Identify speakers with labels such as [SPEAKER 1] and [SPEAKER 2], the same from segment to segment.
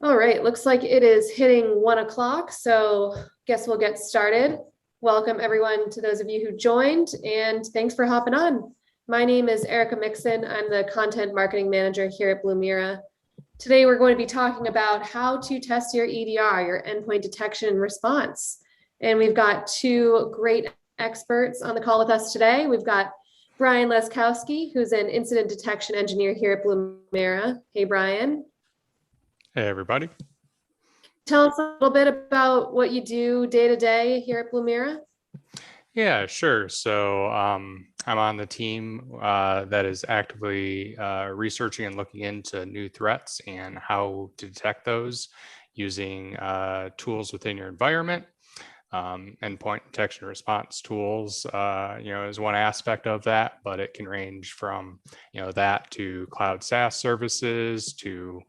[SPEAKER 1] All right, looks like it is hitting 1 o'clock, so guess we'll get started. Welcome everyone to those of you who joined, and thanks for hopping on. My name is Erica Mixon. I'm the content marketing manager here at Blumira. Today we're going to be talking about how to test your EDR, your endpoint detection and response. And we've got two great experts on the call with us today. We've got Brian Laskowski, who's an incident detection engineer here at Blumira. Hey, Brian.
[SPEAKER 2] Hey, everybody.
[SPEAKER 1] Tell us a little bit about what you do day to day here at Blumira.
[SPEAKER 2] Yeah, sure. So I'm on the team that is actively researching and looking into new threats and how to detect those using tools within your environment. Endpoint detection and response tools, is one aspect of that, but it can range from, that to cloud SaaS services to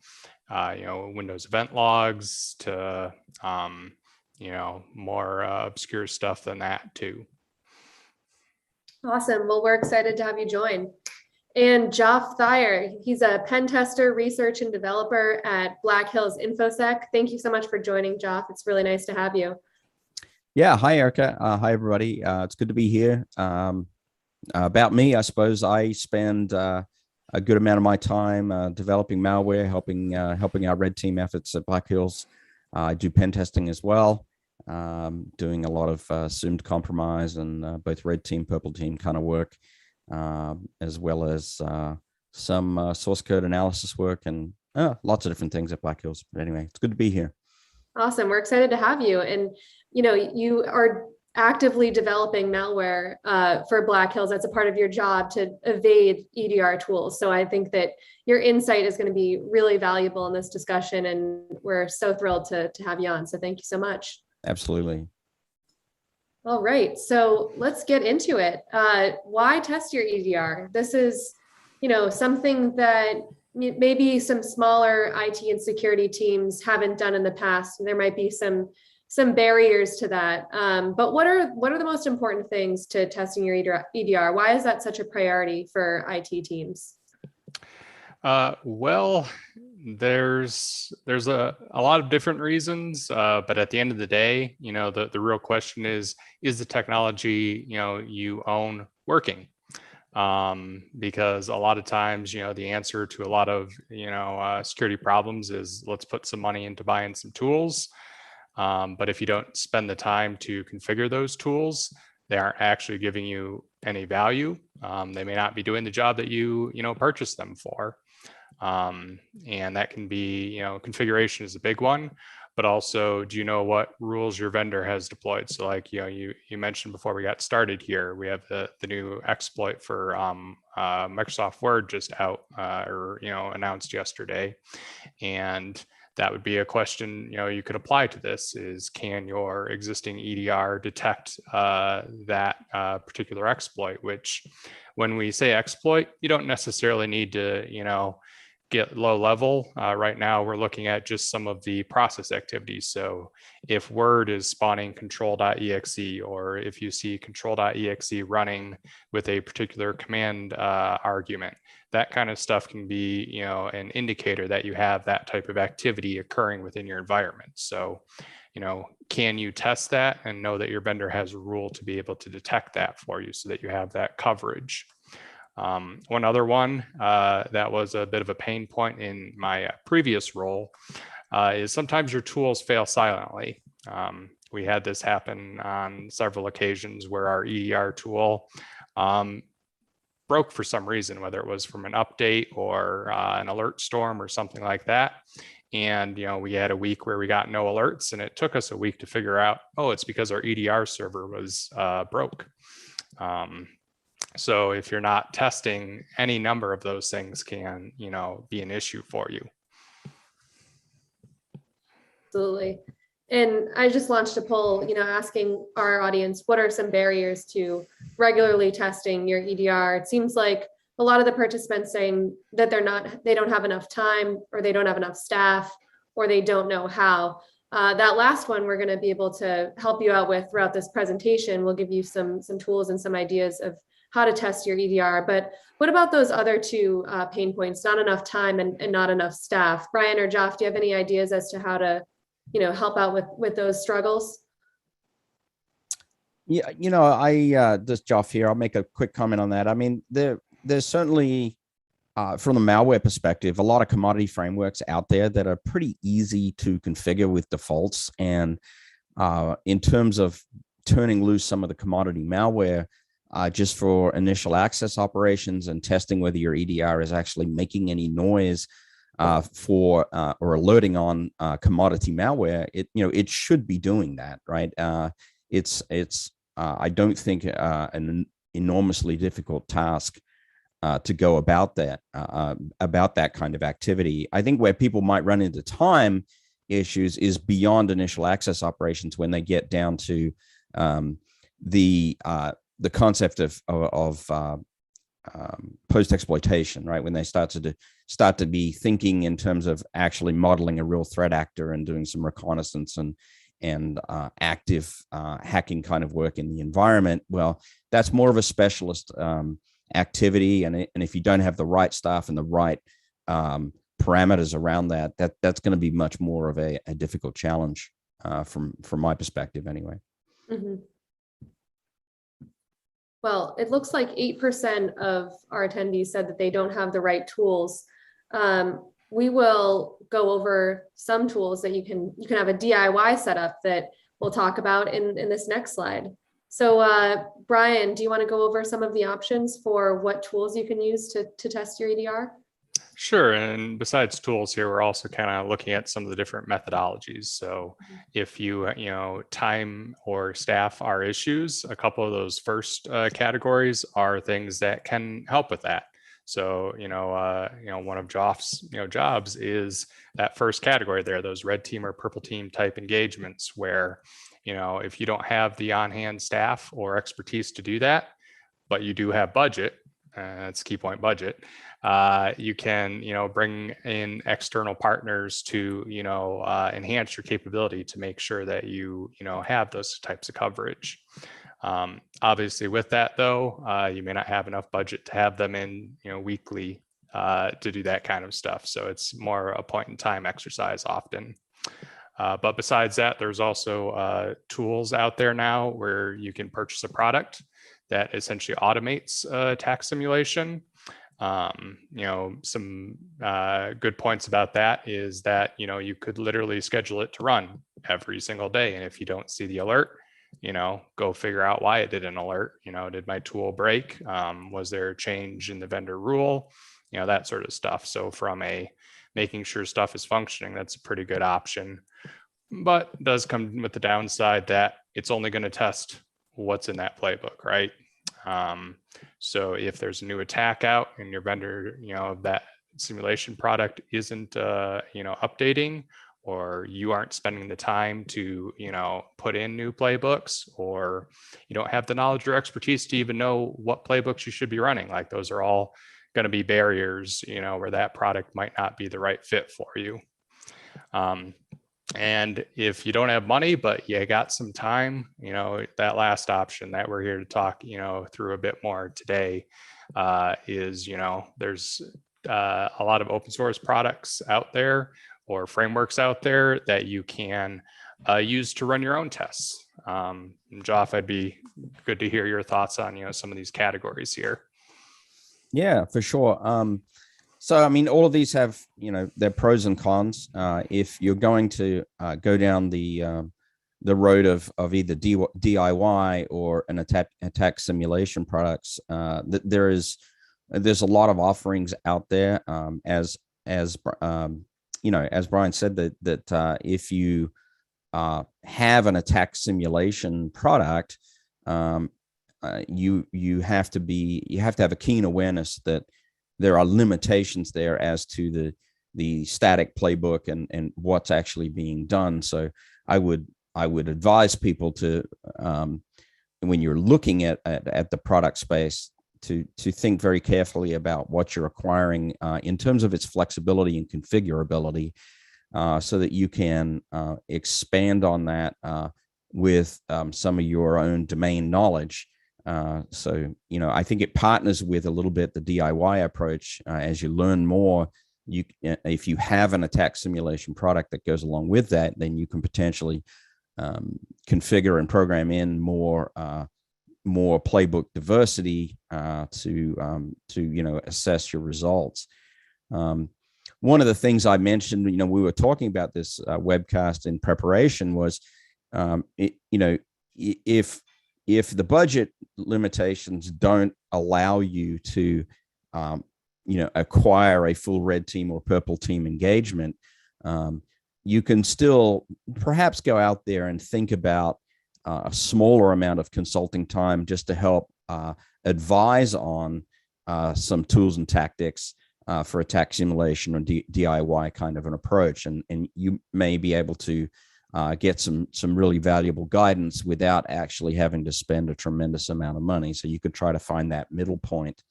[SPEAKER 2] Windows event logs to, more obscure stuff than that too.
[SPEAKER 1] Awesome. Well, we're excited to have you join. And Joff Thyer, he's a pen tester, research, and developer at Black Hills InfoSec. Thank you so much for joining, Joff. It's really nice to have you.
[SPEAKER 3] Yeah. Hi, Erica. Hi, everybody. It's good to be here. About me, I suppose I spend a good amount of my time developing malware, helping our red team efforts at Black Hills. I do pen testing as well, doing a lot of assumed compromise and both red team, purple team kind of work, as well as some source code analysis work and lots of different things at Black Hills. But anyway, it's good to be here.
[SPEAKER 1] Awesome. We're excited to have you. And, you are actively developing malware for Black Hills. That's a part of your job to evade EDR tools. So I think that your insight is going to be really valuable in this discussion, and we're so thrilled to have you on. So thank you so much.
[SPEAKER 3] Absolutely.
[SPEAKER 1] All right, so let's get into it. Why test your EDR? This is, something that maybe some smaller IT and security teams haven't done in the past. There might be some barriers to that. But what are the most important things to testing your EDR? Why is that such a priority for IT teams?
[SPEAKER 2] Well, there's a lot of different reasons, but at the end of the day, the real question is the technology you own working? Because a lot of times, the answer to a lot of security problems is let's put some money into buying some tools. But if you don't spend the time to configure those tools, they aren't actually giving you any value. They may not be doing the job that you purchased them for. And that can be, configuration is a big one, but also, do you know what rules your vendor has deployed? So like, you mentioned before we got started here, we have the new exploit for Microsoft Word just out or announced yesterday. And that would be a question you could apply to this is, can your existing EDR detect that particular exploit? Which when we say exploit, you don't necessarily need to get low level. Right now, we're looking at just some of the process activities. So if Word is spawning control.exe, or if you see control.exe running with a particular command argument, that kind of stuff can be an indicator that you have that type of activity occurring within your environment. So can you test that and know that your vendor has a rule to be able to detect that for you so that you have that coverage? One other one that was a bit of a pain point in my previous role is sometimes your tools fail silently. We had this happen on several occasions where our EDR tool broke for some reason, whether it was from an update or an alert storm or something like that. And we had a week where we got no alerts, and it took us a week to figure out, oh, it's because our EDR server was broke. So if you're not testing, any number of those things can, be an issue for you.
[SPEAKER 1] Absolutely. And I just launched a poll, asking our audience, what are some barriers to regularly testing your EDR? It seems like a lot of the participants saying that they don't have enough time, or they don't have enough staff, or they don't know how. That last one we're going to be able to help you out with throughout this presentation. We'll give you some tools and some ideas of how to test your EDR. But what about those other two pain points? Not enough time and not enough staff. Brian or Joff, do you have any ideas as to how to, help out with those struggles?
[SPEAKER 3] Yeah, this Joff here. I'll make a quick comment on that. I mean, there's certainly, from the malware perspective, a lot of commodity frameworks out there that are pretty easy to configure with defaults. And in terms of turning loose some of the commodity malware, just for initial access operations and testing whether your EDR is actually making any noise or alerting on commodity malware, it should be doing that, right? It's I don't think an enormously difficult task to go about that kind of activity. I think where people might run into time issues is beyond initial access operations, when they get down to the concept of post exploitation, right? When they start to be thinking in terms of actually modeling a real threat actor and doing some reconnaissance and active hacking kind of work in the environment. Well, that's more of a specialist activity, and if you don't have the right staff and the right parameters around that's going to be much more of a difficult challenge from my perspective, anyway.
[SPEAKER 1] Mm-hmm. Well, it looks like 8% of our attendees said that they don't have the right tools. We will go over some tools that you can have a DIY setup that we'll talk about in this next slide. So Brian, do you want to go over some of the options for what tools you can use to test your EDR?
[SPEAKER 2] Sure. And besides tools here, we're also kind of looking at some of the different methodologies. So if time or staff are issues, a couple of those first categories are things that can help with that. So, one of Joff's, jobs is that first category there, those red team or purple team type engagements where, if you don't have the on-hand staff or expertise to do that, but you do have budget, that's key point, budget, you can, bring in external partners to, enhance your capability to make sure that you have those types of coverage. Obviously with that though, you may not have enough budget to have them in, weekly to do that kind of stuff. So it's more a point in time exercise often. But besides that, there's also tools out there now where you can purchase a product that essentially automates attack simulation. Some good points about that is that, you could literally schedule it to run every single day. And if you don't see the alert, go figure out why it didn't alert. Did my tool break? Was there a change in the vendor rule? That sort of stuff. So from making sure stuff is functioning, that's a pretty good option. But it does come with the downside that it's only going to test what's in that playbook, right? So if there's a new attack out and your vendor, that simulation product isn't, updating, or you aren't spending the time to, put in new playbooks, or you don't have the knowledge or expertise to even know what playbooks you should be running, like those are all going to be barriers, where that product might not be the right fit for you. And if you don't have money, but you got some time, that last option that we're here to talk, through a bit more today is, there's a lot of open source products out there or frameworks out there that you can use to run your own tests. Joff, I'd be good to hear your thoughts on, some of these categories here.
[SPEAKER 3] Yeah, for sure. So, I mean, all of these have, their pros and cons. If you're going to go down the road of either DIY or an attack simulation products, there's a lot of offerings out there. As Brian said, that if you have an attack simulation product, you have to have a keen awareness that there are limitations there as to the static playbook and what's actually being done. So I would advise people to, when you're looking at the product space, to think very carefully about what you're acquiring in terms of its flexibility and configurability, so that you can expand on that with some of your own domain knowledge So, I think it partners with a little bit the DIY approach. As you learn more, if you have an attack simulation product that goes along with that, then you can potentially configure and program in more playbook diversity to assess your results. One of the things I mentioned, we were talking about this webcast in preparation was, if the budget limitations don't allow you to, acquire a full red team or purple team engagement, you can still perhaps go out there and think about a smaller amount of consulting time just to help advise on some tools and tactics for attack simulation or DIY kind of an approach. And you may be able to get some really valuable guidance without actually having to spend a tremendous amount of money. So you could try to find that middle point.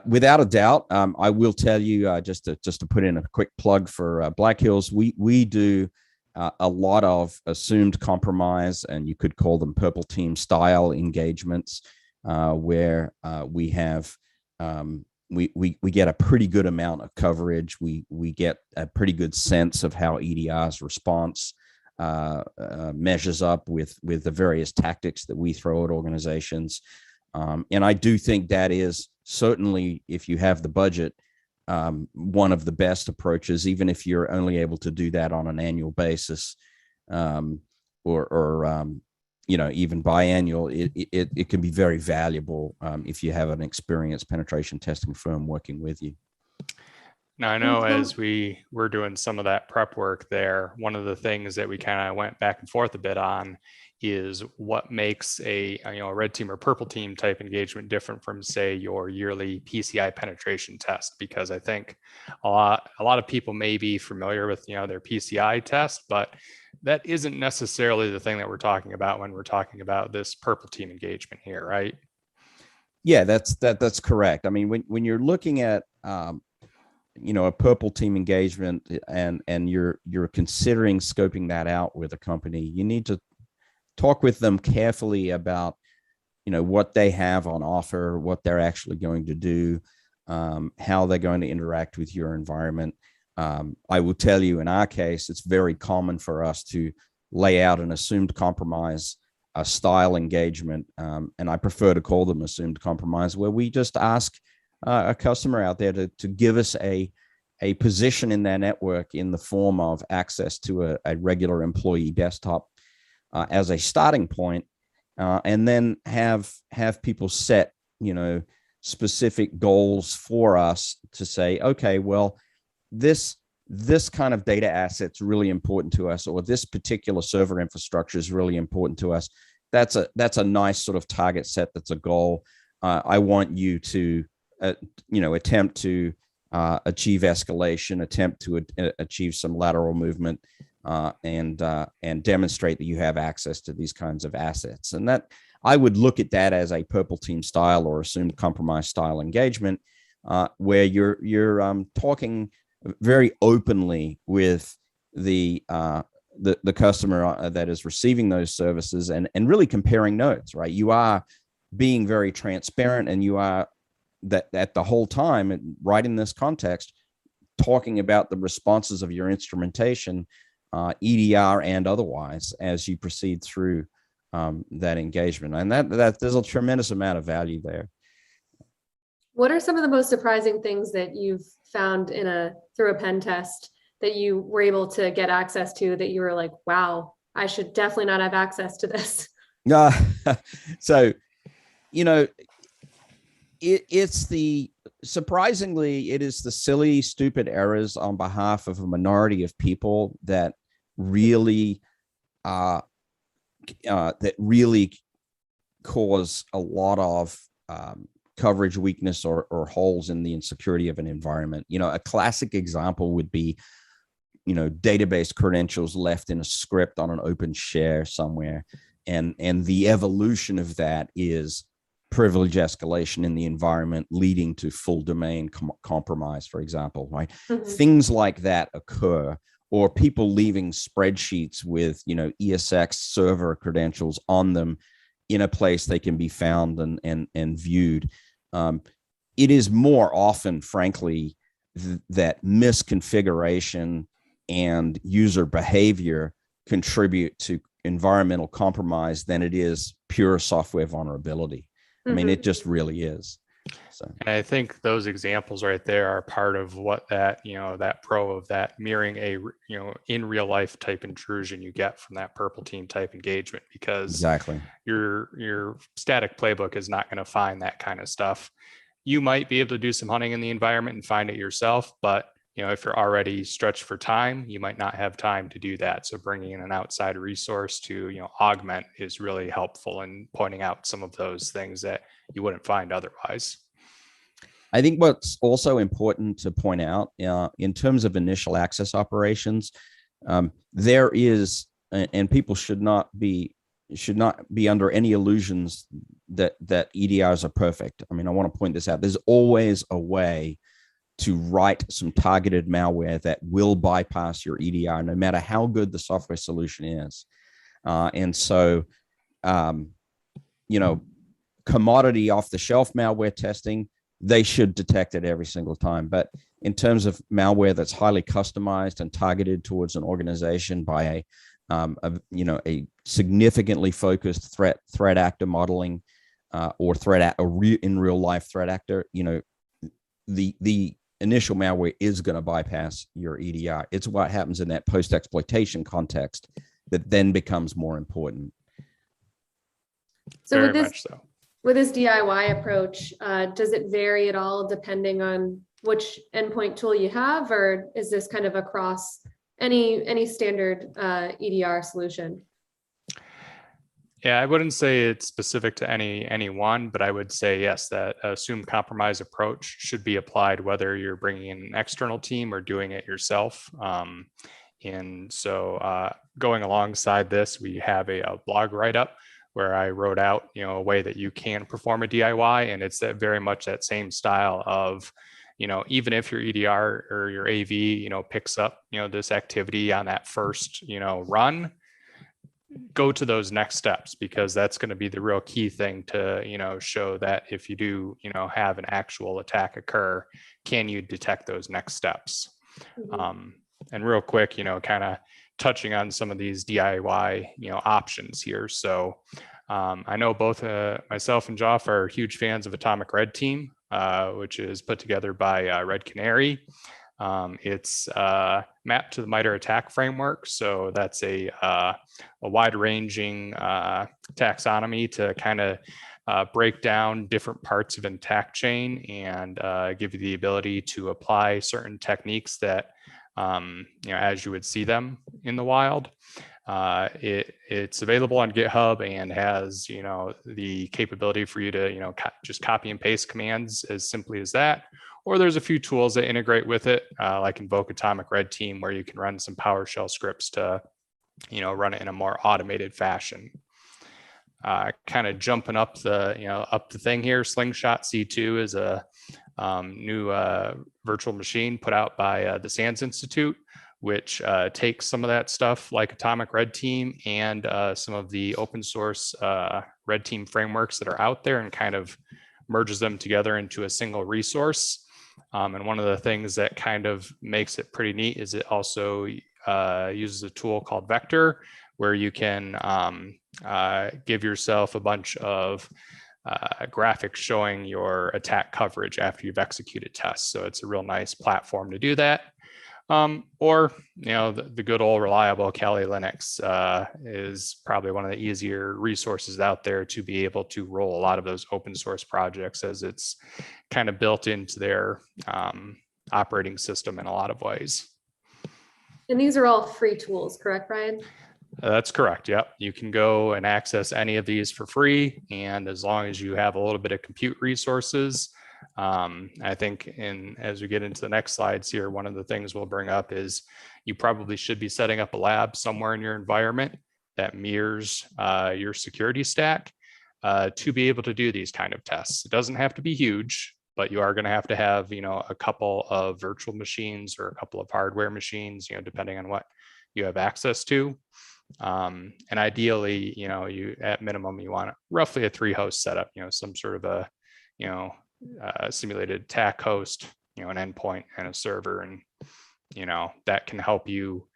[SPEAKER 3] Without a doubt, I will tell you, just to put in a quick plug for Black Hills, we do a lot of assumed compromise, and you could call them purple team style engagements, where we have we get a pretty good amount of coverage. We get a pretty good sense of how EDR's response measures up with the various tactics that we throw at organizations. And I do think that is certainly, if you have the budget, one of the best approaches, even if you're only able to do that on an annual basis, or even biannual. It can be very valuable if you have an experienced penetration testing firm working with you.
[SPEAKER 2] Now, I know as we were doing some of that prep work there, one of the things that we kind of went back and forth a bit on is what makes a red team or purple team type engagement different from, say, your yearly PCI penetration test. Because I think a lot of people may be familiar with their PCI test, but that isn't necessarily the thing that we're talking about when we're talking about this purple team engagement here, right?
[SPEAKER 3] Yeah, that's correct. I mean, when you're looking at a purple team engagement and you're considering scoping that out with a company, you need to talk with them carefully about what they have on offer, what they're actually going to do, how they're going to interact with your environment. I will tell you, in our case, it's very common for us to lay out an assumed compromise style engagement, and I prefer to call them assumed compromise, where we just ask a customer out there to give us a position in their network in the form of access to a regular employee desktop as a starting point, and then have people set specific goals for us to say, okay, well, this kind of data asset's really important to us, or this particular server infrastructure is really important to us. That's a nice sort of target set. That's a goal. I want you to attempt to achieve escalation, attempt to achieve some lateral movement, and demonstrate that you have access to these kinds of assets. And that, I would look at that as a purple team style or assumed compromise style engagement, where you're talking very openly with the customer that is receiving those services, and really comparing notes, right? You are being very transparent, and you are that at the whole time, right in this context, talking about the responses of your instrumentation, EDR and otherwise, as you proceed through that engagement. And that there's a tremendous amount of value there.
[SPEAKER 1] What are some of the most surprising things that you've found through a pen test that you were able to get access to, that you were like, wow, I should definitely not have access to this?
[SPEAKER 3] So, surprisingly, it is the silly, stupid errors on behalf of a minority of people that really cause a lot of coverage weakness or holes in the insecurity of an environment. A classic example would be, database credentials left in a script on an open share somewhere. And the evolution of that is privilege escalation in the environment, leading to full domain compromise, for example, right? Mm-hmm. Things like that occur, or people leaving spreadsheets with, ESX server credentials on them in a place they can be found and viewed. It is more often, frankly, that misconfiguration and user behavior contribute to environmental compromise than it is pure software vulnerability. I mean, it just really is. So.
[SPEAKER 2] And I think those examples right there are part of what that, that pro of that mirroring a, in real life type intrusion you get from that purple team type engagement, because
[SPEAKER 3] exactly
[SPEAKER 2] your static playbook is not going to find that kind of stuff. You might be able to do some hunting in the environment and find it yourself, but if you're already stretched for time, you might not have time to do that. So bringing in an outside resource to, augment is really helpful in pointing out some of those things that you wouldn't find otherwise.
[SPEAKER 3] I think what's also important to point out in terms of initial access operations, there is, and people should not be under any illusions that EDRs are perfect. I mean, I want to point this out. There's always a way to write some targeted malware that will bypass your EDR, no matter how good the software solution is. And so, commodity off-the-shelf malware testing, they should detect it every single time. But in terms of malware that's highly customized and targeted towards an organization by a significantly focused threat actor modeling or in real life threat actor, the initial malware is going to bypass your EDR. It's what happens in that post-exploitation context that then becomes more important.
[SPEAKER 1] So with this DIY approach, does it vary at all depending on which endpoint tool you have, or is this kind of across any standard EDR solution?
[SPEAKER 2] Yeah, I wouldn't say it's specific to any one, but I would say yes, that assumed compromise approach should be applied whether you're bringing in an external team or doing it yourself. And so going alongside this, we have a blog write-up where I wrote out, a way that you can perform a DIY, and it's that very much that same style of, even if your EDR or your AV, picks up, this activity on that first, run, go to those next steps, because that's going to be the real key thing to, show that if you do, have an actual attack occur, can you detect those next steps? And real quick, kind of touching on some of these DIY, options here. So I know both myself and Joff are huge fans of Atomic Red Team, which is put together by Red Canary. It's mapped to the MITRE attack framework. So that's a wide-ranging taxonomy to kind of break down different parts of an attack chain and give you the ability to apply certain techniques that, as you would see them in the wild. It's available on GitHub and has, the capability for you to, just copy and paste commands as simply as that. Or there's a few tools that integrate with it, like Invoke Atomic Red Team, where you can run some PowerShell scripts to, run it in a more automated fashion. Kind of jumping up the thing here. Slingshot C2 is a new virtual machine put out by the SANS Institute, which takes some of that stuff like Atomic Red Team and some of the open source Red Team frameworks that are out there and kind of merges them together into a single resource. And one of the things that kind of makes it pretty neat is it also uses a tool called Vector, where you can give yourself a bunch of graphics showing your attack coverage after you've executed tests. So it's a real nice platform to do that. Or, the good old reliable Kali Linux is probably one of the easier resources out there to be able to roll a lot of those open source projects, as it's kind of built into their operating system in a lot of ways.
[SPEAKER 1] And these are all free tools, correct, Brian?
[SPEAKER 2] That's correct. Yep. You can go and access any of these for free. And as long as you have a little bit of compute resources, I think as we get into the next slides here, one of the things we'll bring up is you probably should be setting up a lab somewhere in your environment that mirrors your security stack to be able to do these kind of tests. It doesn't have to be huge, but you are going to have, a couple of virtual machines or a couple of hardware machines, depending on what you have access to. And ideally, you at minimum, you want roughly a 3-host setup, some sort of a, simulated attack host, an endpoint and a server. And, that can help you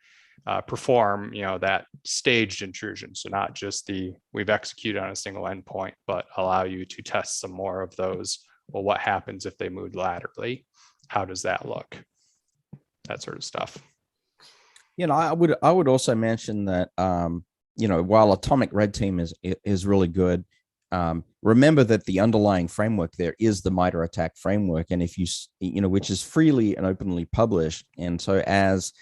[SPEAKER 2] perform, that staged intrusion. So not just we've executed on a single endpoint, but allow you to test some more of those. Well, what happens if they move laterally? How does that look? That sort of stuff.
[SPEAKER 3] I would also mention that, while Atomic Red Team is really good, remember that the underlying framework there is the MITRE ATT&CK framework. And if which is freely and openly published. And so as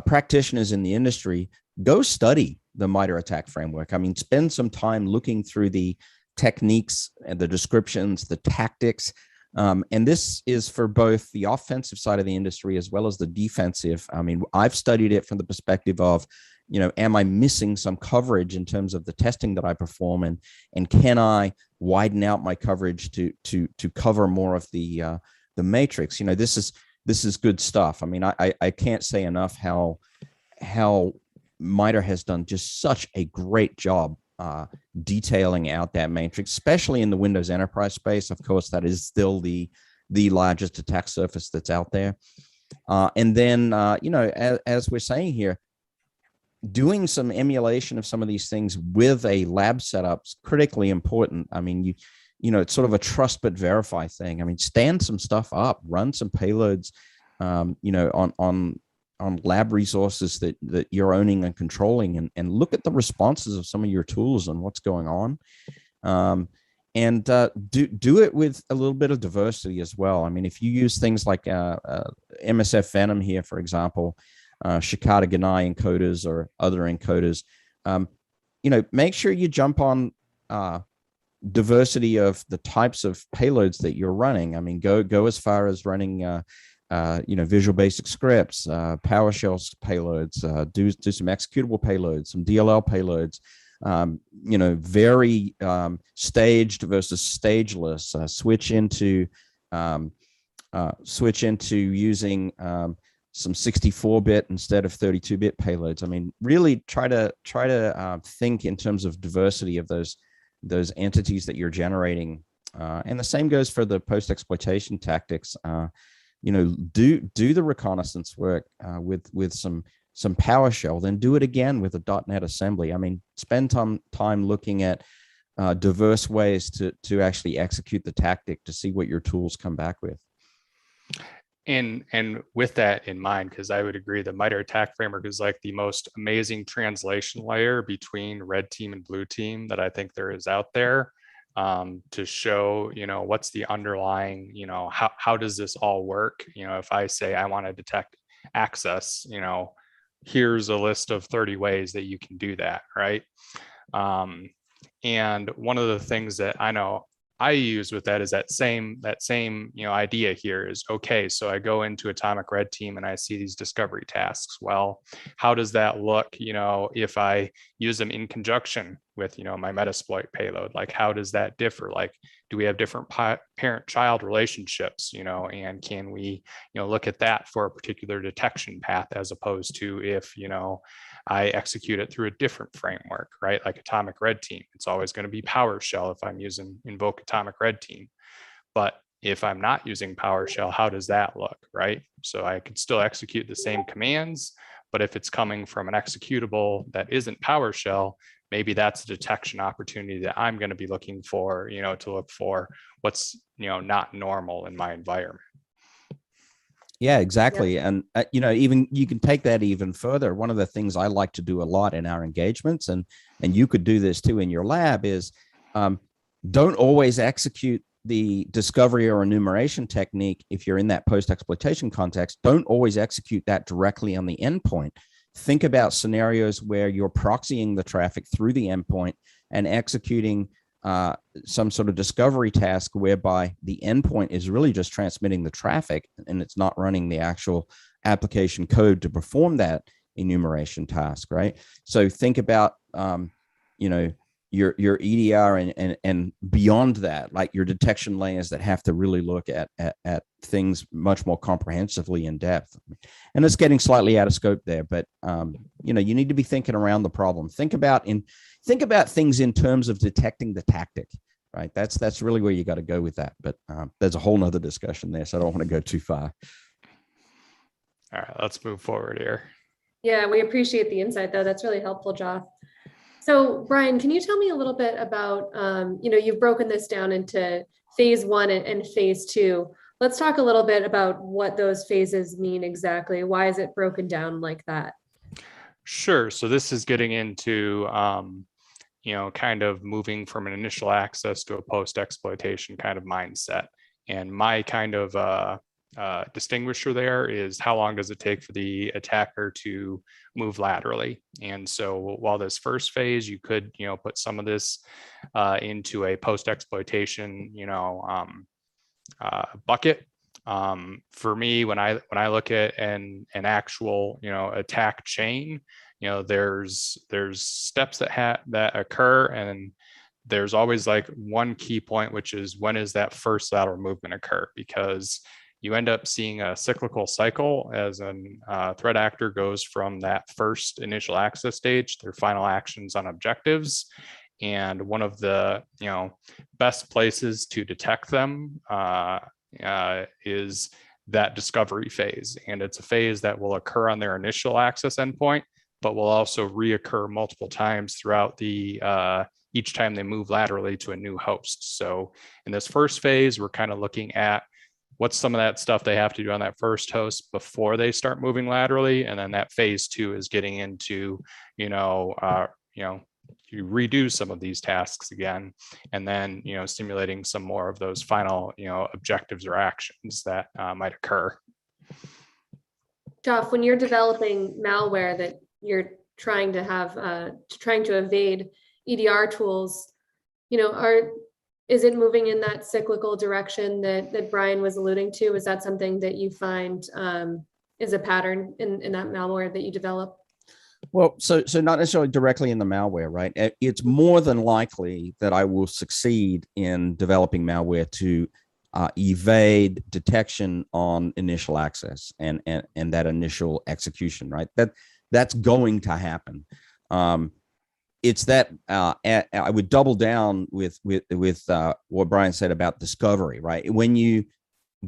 [SPEAKER 3] practitioners in the industry, go study the MITRE ATT&CK framework. I mean, spend some time looking through the techniques and the descriptions, the tactics. And this is for both the offensive side of the industry as well as the defensive. I mean, I've studied it from the perspective of, am I missing some coverage in terms of the testing that I perform, and can I widen out my coverage to cover more of the matrix? This is good stuff. I mean, I can't say enough how MITRE has done just such a great job detailing out that matrix, especially in the Windows Enterprise space. Of course, that is still the largest attack surface that's out there. And then, as we're saying here, doing some emulation of some of these things with a lab setup is critically important. I mean, it's sort of a trust but verify thing. I mean, stand some stuff up, run some payloads, on lab resources that you're owning and controlling, and look at the responses of some of your tools and what's going on. And do it with a little bit of diversity as well. I mean, if you use things like MSF Venom here, for example, Shikata Ganai encoders or other encoders, make sure you jump on diversity of the types of payloads that you're running. I mean, go as far as running Visual Basic scripts, PowerShell payloads, do some executable payloads, some DLL payloads, very staged versus stageless, switch into using some 64-bit instead of 32-bit payloads. I mean, really try to think in terms of diversity of those entities that you're generating. And the same goes for the post-exploitation tactics. Do the reconnaissance work with some PowerShell, then do it again with a .NET assembly. I mean, spend time looking at diverse ways to actually execute the tactic to see what your tools come back with.
[SPEAKER 2] And with that in mind, because I would agree the MITRE ATT&CK framework is like the most amazing translation layer between red team and blue team that I think there is out there, to show, what's the underlying, how does this all work? If I say I want to detect access, here's a list of 30 ways that you can do that, right? And one of the things that I know I use with that is that same idea here is, okay, so I go into Atomic Red Team and I see these discovery tasks. Well, how does that look, if I use them in conjunction with, my Metasploit payload? Like, how does that differ? Like, do we have different parent-child relationships, and can we, look at that for a particular detection path, as opposed to if, I execute it through a different framework, right? Like Atomic Red Team, it's always going to be PowerShell if I'm using invoke Atomic Red Team. But if I'm not using PowerShell, how does that look, right? So I could still execute the same commands, but if it's coming from an executable that isn't PowerShell, maybe that's a detection opportunity that I'm going to be looking for, to look for what's, not normal in my environment.
[SPEAKER 3] Yeah, exactly. Yeah. And, even you can take that even further. One of the things I like to do a lot in our engagements, and you could do this too in your lab, is don't always execute the discovery or enumeration technique. If you're in that post-exploitation context, don't always execute that directly on the endpoint. Think about scenarios where you're proxying the traffic through the endpoint and executing some sort of discovery task whereby the endpoint is really just transmitting the traffic and it's not running the actual application code to perform that enumeration task, right? So think about, your EDR and beyond that, like your detection layers that have to really look at things much more comprehensively in depth. And it's getting slightly out of scope there, but you need to be thinking around the problem. Think about things in terms of detecting the tactic, right? That's really where you got to go with that. But there's a whole nother discussion there, so I don't want to go too far.
[SPEAKER 2] All right, let's move forward here.
[SPEAKER 1] Yeah, we appreciate the insight though. That's really helpful, Joff. So Brian, can you tell me a little bit about, you've broken this down into phase 1 and phase 2. Let's talk a little bit about what those phases mean exactly. Why is it broken down like that?
[SPEAKER 2] Sure. So this is getting into, kind of moving from an initial access to a post-exploitation kind of mindset. And my kind of distinguisher there is how long does it take for the attacker to move laterally. And so while this first phase, you could, put some of this into a post-exploitation, bucket. For me, when I look at an actual, attack chain, there's steps that occur, and there's always like one key point, which is when is that first lateral movement occur? Because you end up seeing a cyclical cycle as a threat actor goes from that first initial access stage, their final actions on objectives. And one of the best places to detect them is that discovery phase. And it's a phase that will occur on their initial access endpoint, but will also reoccur multiple times throughout the each time they move laterally to a new host. So in this first phase, we're kind of looking at what's some of that stuff they have to do on that first host before they start moving laterally. And then that phase 2 is getting into, you redo some of these tasks again, and then, simulating some more of those final, objectives or actions that might occur.
[SPEAKER 1] Joff, when you're developing malware that you're trying to have, trying to evade EDR tools, is it moving in that cyclical direction that Brian was alluding to? Is that something that you find is a pattern in that malware that you develop?
[SPEAKER 3] Well, so not necessarily directly in the malware, right? It's more than likely that I will succeed in developing malware to evade detection on initial access and that initial execution, right? That's going to happen. It's that I would double down with what Brian said about discovery, right? When you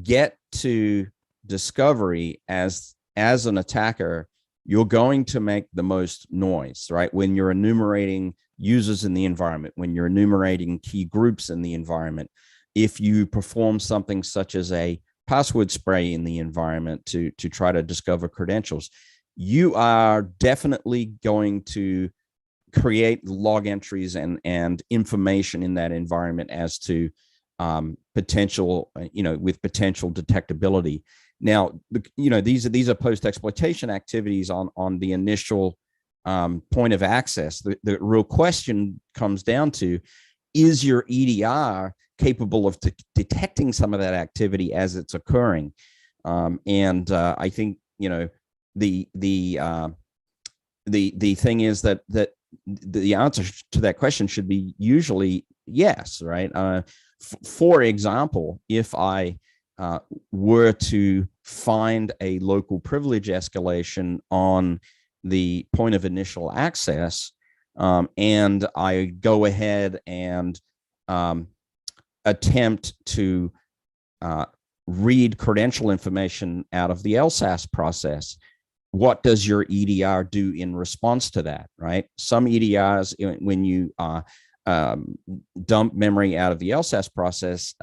[SPEAKER 3] get to discovery as an attacker, you're going to make the most noise, right? When you're enumerating users in the environment, when you're enumerating key groups in the environment, if you perform something such as a password spray in the environment to try to discover credentials, you are definitely going to create log entries and information in that environment as to potential, with potential detectability. Now, these are post-exploitation activities on the initial point of access. The real question comes down to, is your EDR capable of detecting some of that activity as it's occurring? I think the thing is that the answer to that question should be usually yes, right? For example, if I were to find a local privilege escalation on the point of initial access, and I go ahead and attempt to read credential information out of the LSAS process, what does your EDR do in response to that, right? Some EDRs, when you dump memory out of the LSAS process,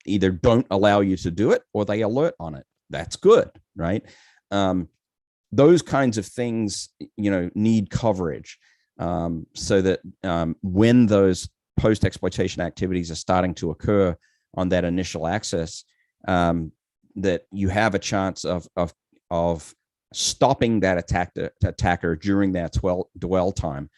[SPEAKER 3] either don't allow you to do it or they alert on it. That's good, right? Those kinds of things, need coverage so that when those post-exploitation activities are starting to occur on that initial access, that you have a chance of stopping that attacker during that dwell time.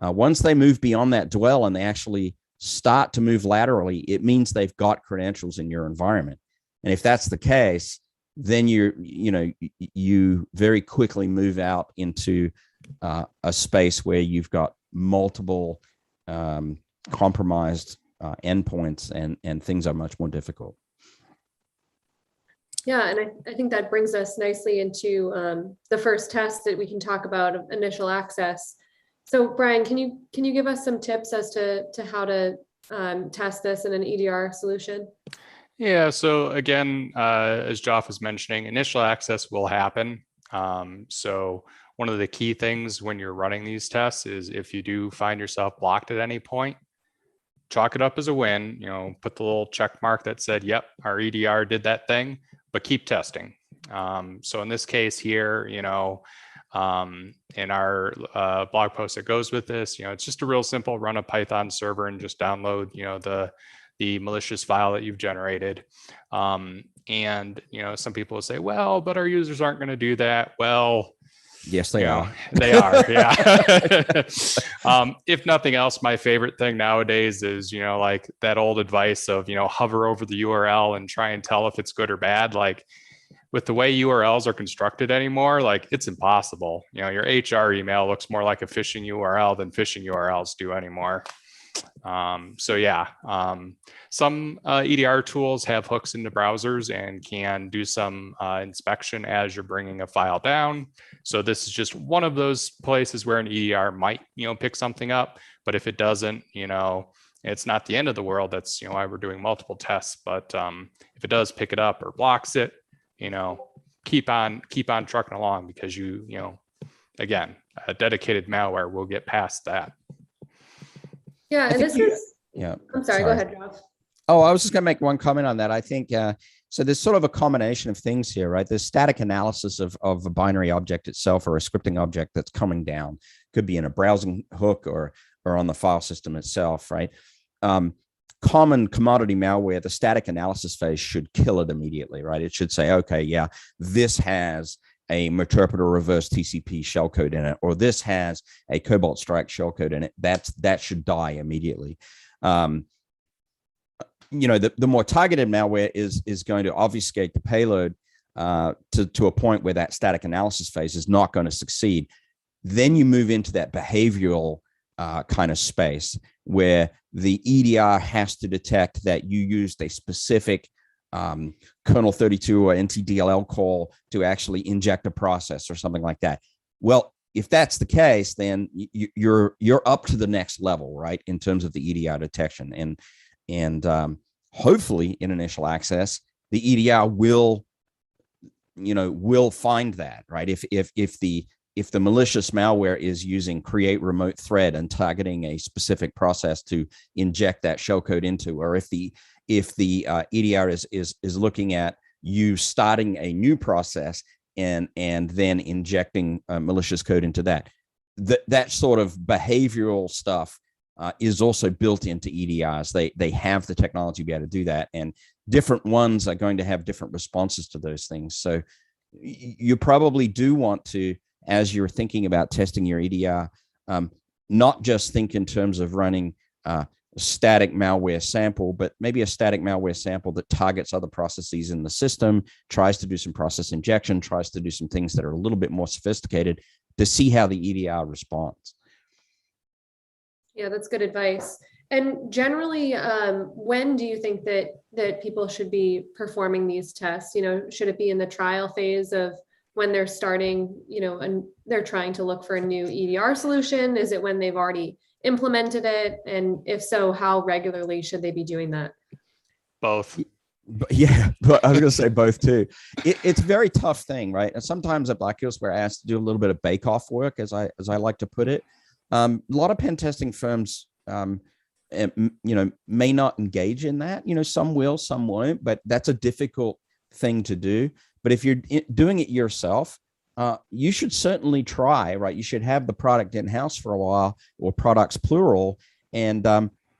[SPEAKER 3] Once they move beyond that dwell and they actually start to move laterally, it means they've got credentials in your environment. And if that's the case, then you very quickly move out into a space where you've got multiple compromised endpoints, and things are much more difficult.
[SPEAKER 1] Yeah, and I think that brings us nicely into the first test that we can talk about of initial access. So Brian, can you give us some tips as to how to test this in an EDR solution?
[SPEAKER 2] Yeah, so again, as Joff was mentioning, initial access will happen. So one of the key things when you're running these tests is if you do find yourself blocked at any point, chalk it up as a win, put the little check mark that said, yep, our EDR did that thing, but keep testing. So in this case here, in our blog post that goes with this, it's just a real simple run a Python server and just download, the malicious file that you've generated. And, some people will say, well, but our users aren't going to do that. Well,
[SPEAKER 3] yes, they are.
[SPEAKER 2] They are. Yeah. If nothing else, my favorite thing nowadays is, like that old advice of, hover over the URL and try and tell if it's good or bad. Like with the way URLs are constructed anymore, like it's impossible. Your HR email looks more like a phishing URL than phishing URLs do anymore. Some EDR tools have hooks into browsers and can do some inspection as you're bringing a file down. So this is just one of those places where an EDR might, pick something up. But if it doesn't, it's not the end of the world. That's, why we're doing multiple tests. But if it does pick it up or blocks it, keep on trucking along because again, a dedicated malware will get past that.
[SPEAKER 1] Yeah, and this is.
[SPEAKER 3] Yeah.
[SPEAKER 1] I'm sorry. Go ahead, Joff.
[SPEAKER 3] Oh, I was just going to make one comment on that. I think so. There's sort of a combination of things here, right? There's static analysis of a binary object itself or a scripting object that's coming down. Could be in a browsing hook or on the file system itself, right? Common commodity malware, the static analysis phase should kill it immediately, right? It should say, okay, yeah, this has a Meterpreter reverse TCP shellcode in it, or this has a Cobalt Strike shellcode in it. That should die immediately. The more targeted malware is going to obfuscate the payload to a point where that static analysis phase is not going to succeed. Then you move into that behavioral kind of space where the EDR has to detect that you used a specific kernel 32 or NTDLL call to actually inject a process or something like that. Well, if that's the case, then you're up to the next level, right, in terms of the EDR detection, and hopefully in initial access, the EDR will find that, right? If the malicious malware is using create remote thread and targeting a specific process to inject that shellcode into, or if the EDR is looking at you starting a new process and then injecting malicious code into that sort of behavioral stuff is also built into EDRs. They have the technology to be able to do that, and different ones are going to have different responses to those things. So you probably do want to, as you're thinking about testing your EDR, not just think in terms of running static malware sample, but maybe a static malware sample that targets other processes in the system, tries to do some process injection, tries to do some things that are a little bit more sophisticated to see how the EDR responds.
[SPEAKER 1] Yeah, that's good advice. And generally, when do you think that people should be performing these tests? Should it be in the trial phase of when they're starting, and they're trying to look for a new EDR solution? Is it when they've already implemented it? And if so, how regularly should they be doing that?
[SPEAKER 2] Both.
[SPEAKER 3] Yeah, but I was going to say both too. It's a very tough thing, right? And sometimes at Black Hills, we're asked to do a little bit of bake-off work, as I like to put it. A lot of pen testing firms, may not engage in that. Some will, some won't, but that's a difficult thing to do. But if you're doing it yourself, you should certainly try, right? You should have the product in-house for a while, or products plural, and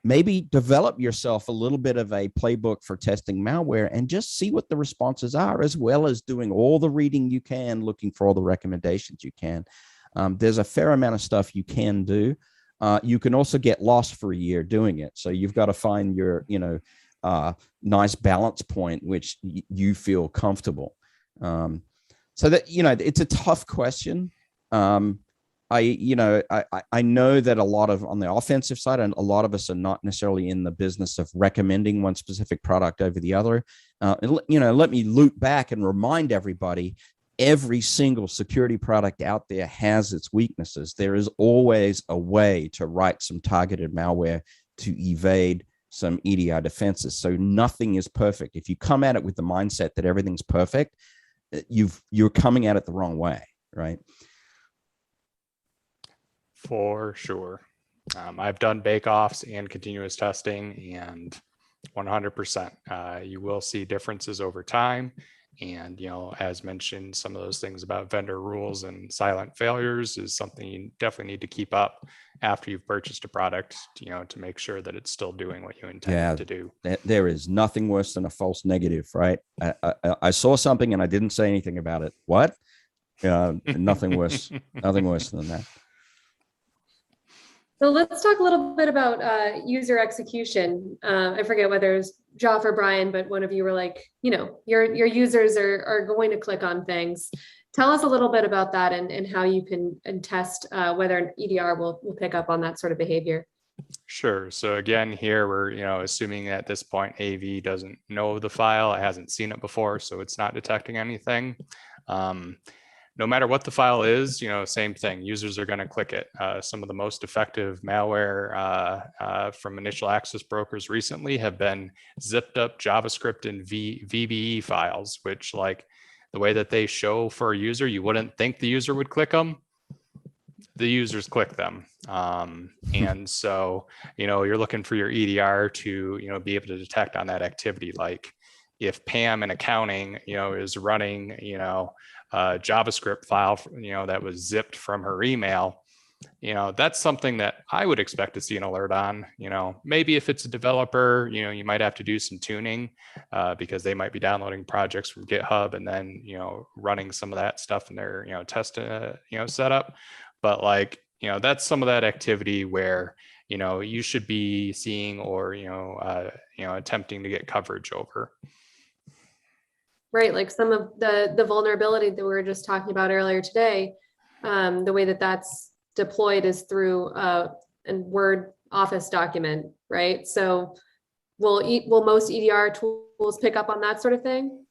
[SPEAKER 3] maybe develop yourself a little bit of a playbook for testing malware and just see what the responses are, as well as doing all the reading you can, looking for all the recommendations you can. There's a fair amount of stuff you can do. You can also get lost for a year doing it. So you've got to find your, nice balance point, which you feel comfortable. So that, it's a tough question. I know that a lot of on the offensive side, and a lot of us are not necessarily in the business of recommending one specific product over the other. Let me loop back and remind everybody, every single security product out there has its weaknesses. There is always a way to write some targeted malware to evade some EDR defenses. So nothing is perfect. If you come at it with the mindset that everything's perfect, you're coming at it the wrong way, right?
[SPEAKER 2] For sure. I've done bake-offs and continuous testing, and 100%. You will see differences over time. And, as mentioned, some of those things about vendor rules and silent failures is something you definitely need to keep up after you've purchased a product, to make sure that it's still doing what you intended to do.
[SPEAKER 3] There is nothing worse than a false negative, right? I saw something and I didn't say anything about it. What? Nothing worse than that.
[SPEAKER 1] So let's talk a little bit about user execution. I forget whether it's Joff or Brian, but one of you were like, your users are going to click on things. Tell us a little bit about that and how you can test whether an EDR will pick up on that sort of behavior.
[SPEAKER 2] Sure. So again, here we're assuming at this point AV doesn't know the file, it hasn't seen it before, so it's not detecting anything. No matter what the file is, same thing. Users are going to click it. Some of the most effective malware from initial access brokers recently have been zipped up JavaScript and VBE files, which, like, the way that they show for a user, you wouldn't think the user would click them. The users click them. And so, you're looking for your EDR to, be able to detect on that activity. Like if Pam in accounting, is running, JavaScript file, that was zipped from her email, that's something that I would expect to see an alert on. Maybe if it's a developer, you might have to do some tuning because they might be downloading projects from GitHub and then, running some of that stuff in their, test, setup. But that's some of that activity where, you should be seeing or, attempting to get coverage over.
[SPEAKER 1] Right, like some of the vulnerability that we were just talking about earlier today, the way that that's deployed is through a Word Office document, right? So will most EDR tools pick up on that sort of thing?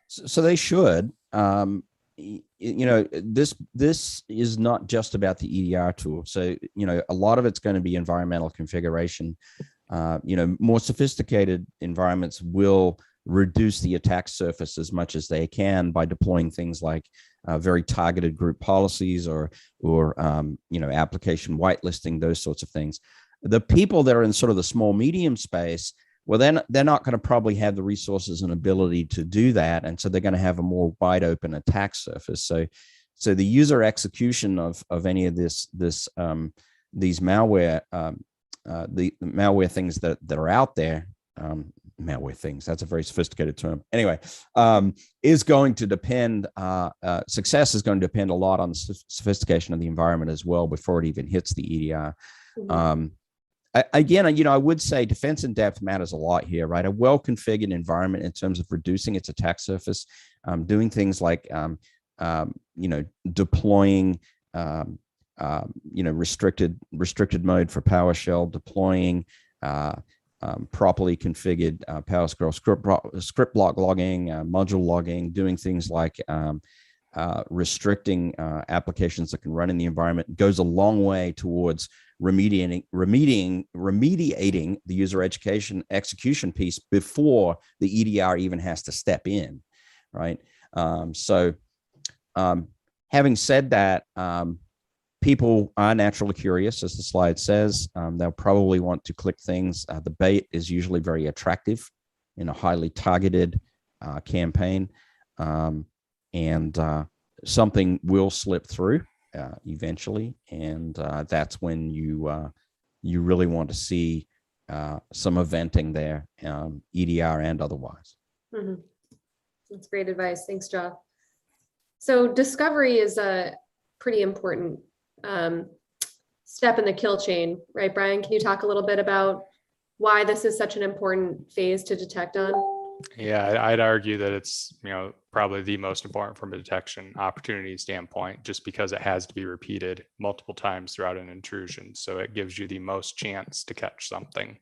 [SPEAKER 3] So they should. This is not just about the EDR tool. So, a lot of it's going to be environmental configuration. More sophisticated environments will reduce the attack surface as much as they can by deploying things like very targeted group policies or application whitelisting, those sorts of things. The people that are in sort of the small medium space, well, then they're not going to probably have the resources and ability to do that, and so they're going to have a more wide open attack surface. So the user execution of any of these malware. The malware things that are out there, malware things, that's a very sophisticated term. Anyway, is going to depend, success is going to depend a lot on the sophistication of the environment as well before it even hits the EDR. Mm-hmm. I would say defense in depth matters a lot here, right? A well-configured environment in terms of reducing its attack surface, doing things like, deploying, restricted mode for PowerShell, deploying properly configured PowerShell script block logging, module logging, doing things like restricting applications that can run in the environment goes a long way towards remediating the user execution piece before the EDR even has to step in, right? Having said that, people are naturally curious, as the slide says. They'll probably want to click things. The bait is usually very attractive in a highly targeted campaign, and something will slip through eventually, and that's when you really want to see some eventing there, EDR and otherwise.
[SPEAKER 1] Mm-hmm. That's great advice. Thanks, Joff. So discovery is a pretty important step in the kill chain, right, Brian? Can you talk a little bit about why this is such an important phase to detect on?
[SPEAKER 2] Yeah, I'd argue that it's, probably the most important from a detection opportunity standpoint, just because it has to be repeated multiple times throughout an intrusion. So it gives you the most chance to catch something.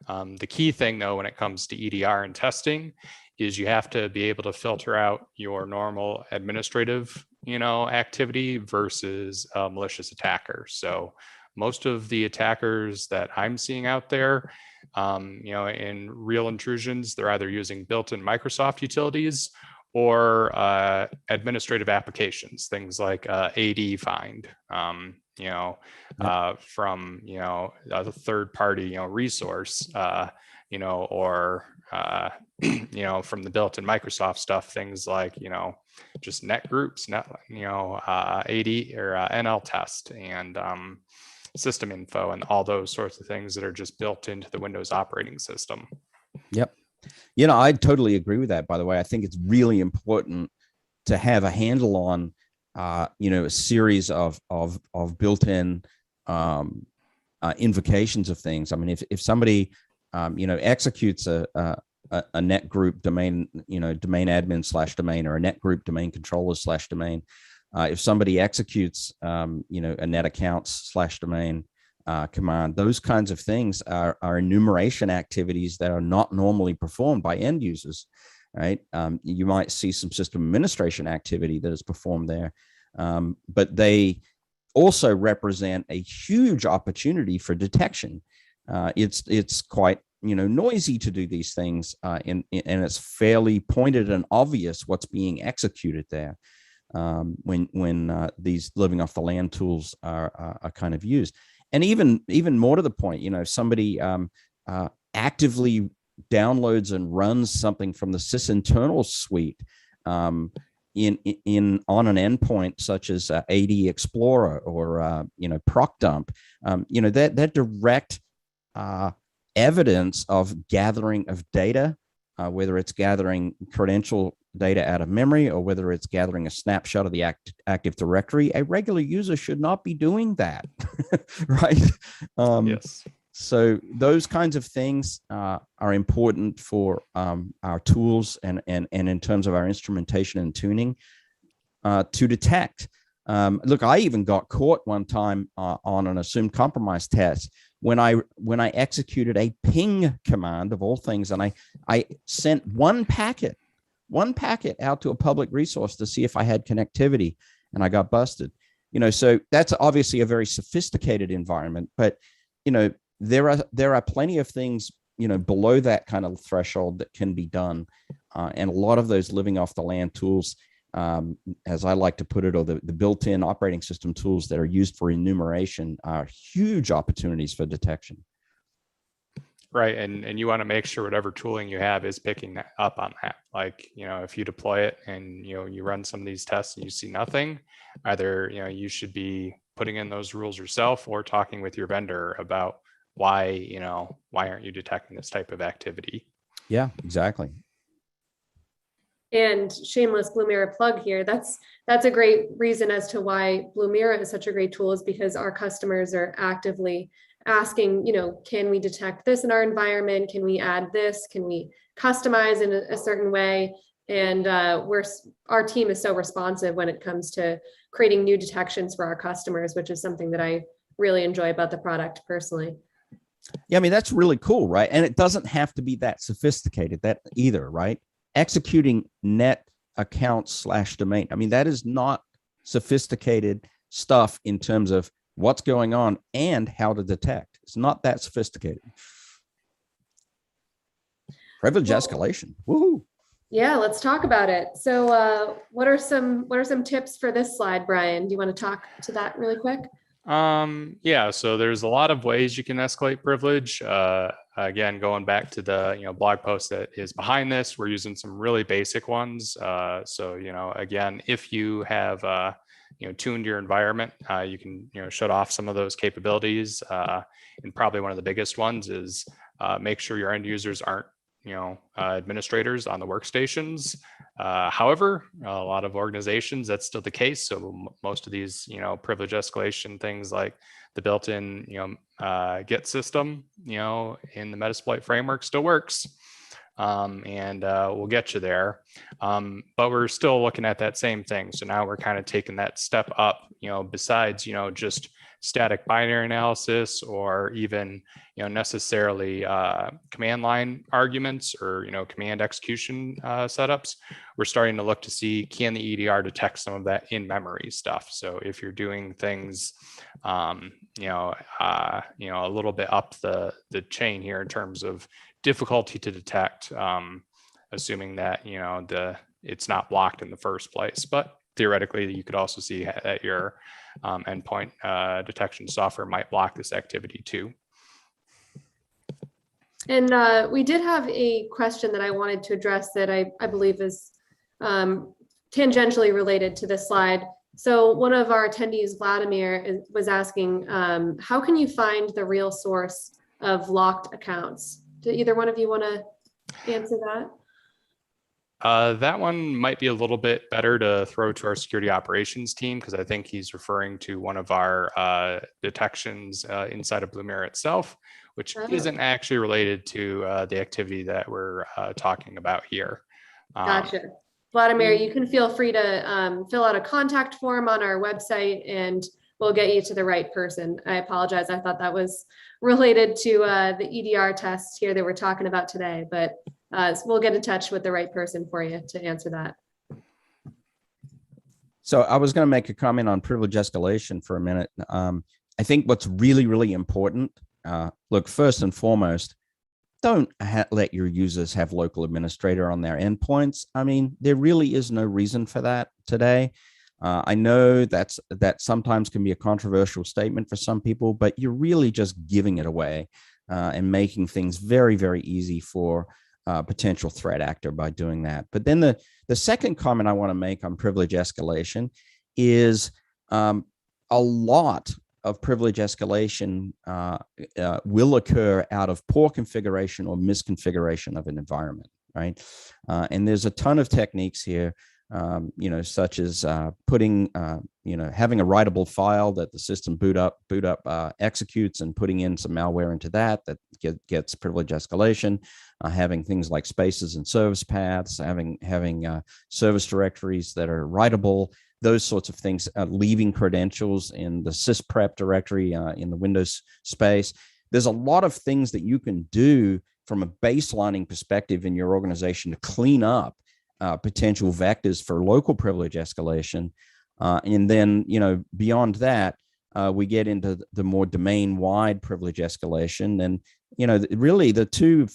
[SPEAKER 2] The key thing, though, when it comes to EDR and testing is you have to be able to filter out your normal administrative, activity versus a malicious attacker. So most of the attackers that I'm seeing out there, in real intrusions, they're either using built-in Microsoft utilities or administrative applications, things like AD find, from a third party resource, or from the built-in Microsoft stuff, things like just net groups, AD or NL test and system info and all those sorts of things that are just built into the Windows operating system.
[SPEAKER 3] Yep. I totally agree with that, by the way. I think it's really important to have a handle on, a series of built-in invocations of things. I mean, if somebody, executes a net group domain, domain admin / domain, or a net group domain controller / domain, if somebody executes, a net accounts / domain command, those kinds of things are enumeration activities that are not normally performed by end users, right? You might see some system administration activity that is performed there, but they also represent a huge opportunity for detection. It's quite noisy to do these things, and it's fairly pointed and obvious what's being executed there when these living off the land tools are kind of used. And even more to the point, if somebody actively downloads and runs something from the sysinternal suite on an endpoint such as AD Explorer or ProcDump, that direct evidence of gathering of data, whether it's gathering credential data out of memory or whether it's gathering a snapshot of the Active Directory, a regular user should not be doing that, right?
[SPEAKER 2] Yes.
[SPEAKER 3] So those kinds of things are important for our tools and in terms of our instrumentation and tuning to detect. Look, I even got caught one time on an assumed compromise test when I executed a ping command of all things, and I sent one packet out to a public resource to see if I had connectivity, and I got busted. So that's obviously a very sophisticated environment, but there are plenty of things below that kind of threshold that can be done, and a lot of those living off the land tools, as I like to put it, or the built-in operating system tools that are used for enumeration, are huge opportunities for detection.
[SPEAKER 2] Right. And you want to make sure whatever tooling you have is picking that up on that. Like, if you deploy it and, you run some of these tests and you see nothing, either, you should be putting in those rules yourself or talking with your vendor about why aren't you detecting this type of activity?
[SPEAKER 3] Yeah, exactly.
[SPEAKER 1] And shameless Blumira plug here. That's a great reason as to why Blumira is such a great tool, is because our customers are actively asking, can we detect this in our environment? Can we add this? Can we customize in a certain way? And our team is so responsive when it comes to creating new detections for our customers, which is something that I really enjoy about the product personally.
[SPEAKER 3] Yeah, I mean, that's really cool, right? And it doesn't have to be that sophisticated that either, right? Executing net accounts / domain. I mean, that is not sophisticated stuff in terms of what's going on and how to detect. It's not that sophisticated. Privilege escalation. Woohoo.
[SPEAKER 1] Yeah, let's talk about it. So what are some tips for this slide, Brian? Do you want to talk to that really quick?
[SPEAKER 2] Yeah, so there's a lot of ways you can escalate privilege. Again, going back to the blog post that is behind this, we're using some really basic ones. So again, if you have tuned your environment, you can shut off some of those capabilities. And probably one of the biggest ones is make sure your end users aren't administrators on the workstations. However, a lot of organizations, that's still the case. So most of these, privilege escalation things like the built-in, Git system, in the Metasploit framework still works. and we'll get you there. But we're still looking at that same thing. So now we're kind of taking that step up, besides, just static binary analysis or even, necessarily command line arguments or, command execution setups. We're starting to look to see, can the EDR detect some of that in memory stuff? So if you're doing things, a little bit up the chain here in terms of difficulty to detect, assuming that, it's not blocked in the first place, but theoretically you could also see that your endpoint detection software might block this activity too.
[SPEAKER 1] And we did have a question that I wanted to address that I believe is tangentially related to this slide. So one of our attendees, Vladimir, was asking, how can you find the real source of locked accounts? Do either one of you want to answer that?
[SPEAKER 2] That one might be a little bit better to throw to our security operations team, because I think he's referring to one of our detections inside of Blumira itself, which isn't actually related to the activity that we're talking about here.
[SPEAKER 1] Gotcha. Vladimir, you can feel free to fill out a contact form on our website and we'll get you to the right person. I apologize. I thought that was related to the EDR tests here that we're talking about today, but so we'll get in touch with the right person for you to answer that.
[SPEAKER 3] So I was going to make a comment on privilege escalation for a minute. I think what's really, really important, look, first and foremost, don't let your users have local administrator on their endpoints. I mean, there really is no reason for that today. I know that sometimes can be a controversial statement for some people, but you're really just giving it away and making things very, very easy for potential threat actor by doing that. But then the second comment I want to make on privilege escalation is a lot of privilege escalation will occur out of poor configuration or misconfiguration of an environment, right? And there's a ton of techniques here, such as putting, having a writable file that the system boot up executes and putting in some malware into that gets privilege escalation, having things like spaces and service paths, having service directories that are writable, those sorts of things, leaving credentials in the sysprep directory in the Windows space. There's a lot of things that you can do from a baselining perspective in your organization to clean up potential vectors for local privilege escalation. And then, beyond that, we get into the more domain-wide privilege escalation. And, really the two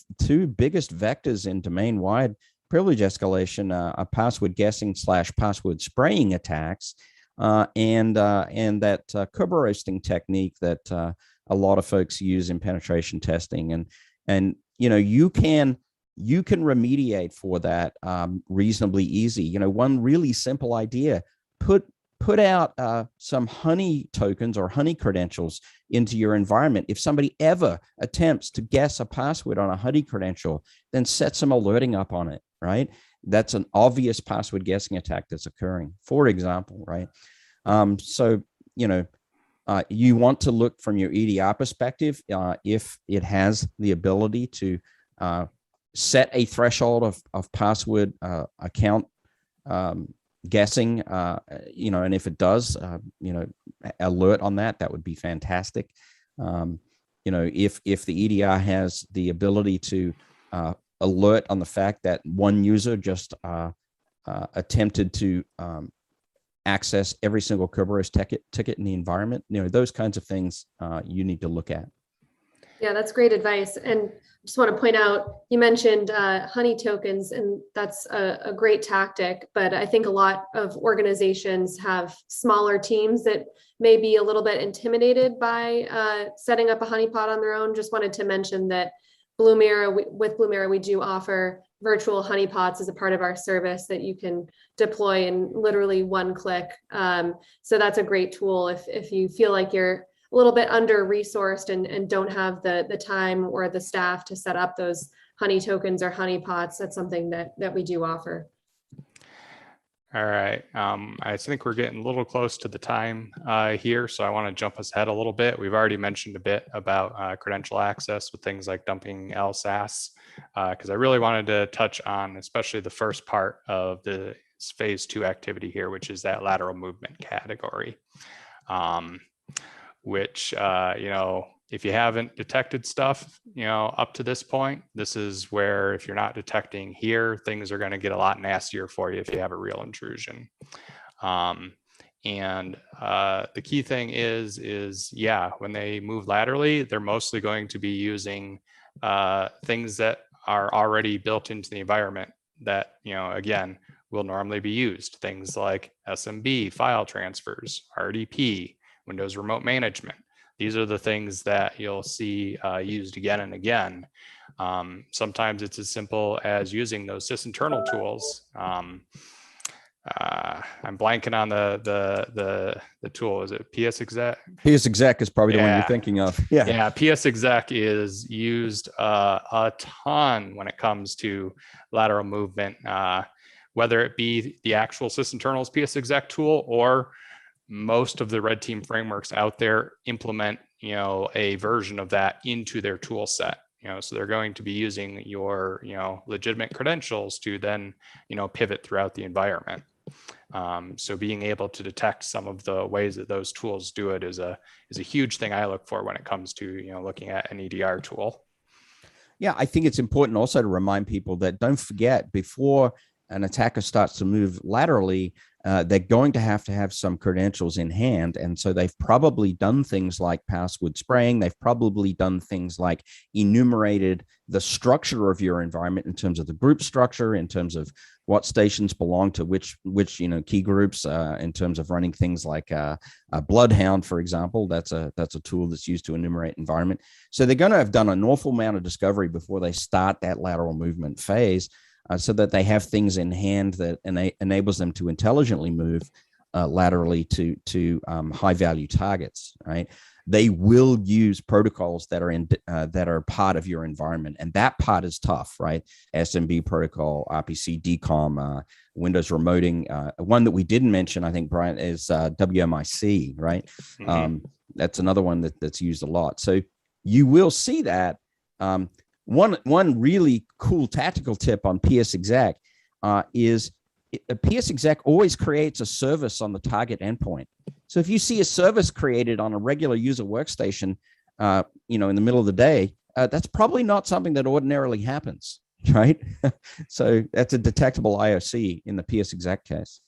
[SPEAKER 3] biggest vectors in domain-wide privilege escalation are password guessing / password spraying attacks, and that Kerberoasting technique that a lot of folks use in penetration testing. And you can remediate for that reasonably easy. One really simple idea: put out some honey tokens or honey credentials into your environment. If somebody ever attempts to guess a password on a honey credential, then set some alerting up on it, right? That's an obvious password guessing attack that's occurring, for example, right? So, you want to look from your EDR perspective if it has the ability to set a threshold of password account guessing, and if it does, alert on that, that would be fantastic. If the EDR has the ability to alert on the fact that one user just attempted to access every single Kerberos ticket in the environment, those kinds of things you need to look at.
[SPEAKER 1] Yeah, that's great advice. And just want to point out, you mentioned honey tokens, and that's a great tactic, but I think a lot of organizations have smaller teams that may be a little bit intimidated by setting up a honeypot on their own. Just wanted to mention that with Blumira, we do offer virtual honeypots as a part of our service that you can deploy in literally one click. So that's a great tool if you feel like you're a little bit under-resourced and don't have the time or the staff to set up those honey tokens or honey pots. That's something that we do offer.
[SPEAKER 2] All right. I think we're getting a little close to the time here, so I want to jump us ahead a little bit. We've already mentioned a bit about credential access with things like dumping LSAS, because I really wanted to touch on especially the first part of the phase 2 activity here, which is that lateral movement category, which, if you haven't detected stuff, up to this point, this is where if you're not detecting here, things are going to get a lot nastier for you if you have a real intrusion. And the key thing is when they move laterally, they're mostly going to be using things that are already built into the environment that, again, will normally be used. Things like SMB, file transfers, RDP, Windows remote management. These are the things that you'll see used again and again. Sometimes it's as simple as using those sysinternal tools. I'm blanking on the tool. Is it PSExec?
[SPEAKER 3] PSExec is probably the one you're thinking of.
[SPEAKER 2] Yeah, PSExec is used a ton when it comes to lateral movement, whether it be the actual sysinternals PSExec tool or most of the red team frameworks out there implement, a version of that into their tool set. So they're going to be using your, legitimate credentials to then, pivot throughout the environment. So being able to detect some of the ways that those tools do it is a huge thing I look for when it comes to, looking at an EDR tool.
[SPEAKER 3] Yeah, I think it's important also to remind people that don't forget, before an attacker starts to move laterally, they're going to have some credentials in hand. And so they've probably done things like password spraying. They've probably done things like enumerated the structure of your environment in terms of the group structure, in terms of what stations belong to which key groups, in terms of running things like a Bloodhound, for example. That's a tool that's used to enumerate environment. So they're going to have done an awful amount of discovery before they start that lateral movement phase. So that they have things in hand that enables them to intelligently move laterally to high value targets. Right? They will use protocols that are part of your environment, and that part is tough. Right? SMB protocol, RPC, DCOM, Windows remoting. One that we didn't mention, I think, Brian, is WMIC. Right? Mm-hmm. That's another one that's used a lot. So you will see that. One really cool tactical tip on PSExec is PSExec always creates a service on the target endpoint. So if you see a service created on a regular user workstation, in the middle of the day, that's probably not something that ordinarily happens, right? So that's a detectable IOC in the PSExec case.